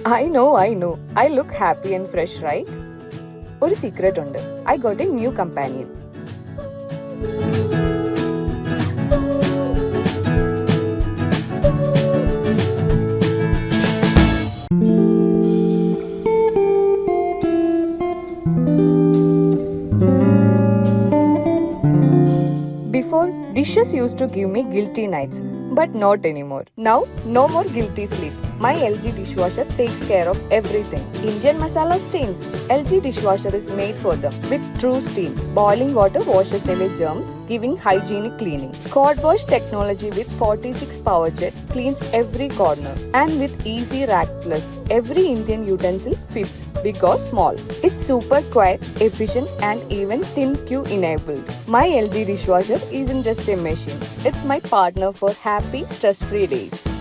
I know. I look happy and fresh, right? ഒരു secret ഉണ്ട്. I got a new companion. Before, dishes used to give me guilty nights, but not anymore. Now, no more guilty sleep. My LG dishwasher takes care of everything. Indian masala stains. LG dishwasher is made for them with true steam. Boiling water washes away germs, giving hygienic cleaning. Cod wash technology with 46 power jets cleans every corner. And with easy rack plus, every Indian utensil fits, big or small. It's super quiet, efficient, and even thin queue enabled. My LG dishwasher isn't just a machine. It's my partner for happy, stress-free days.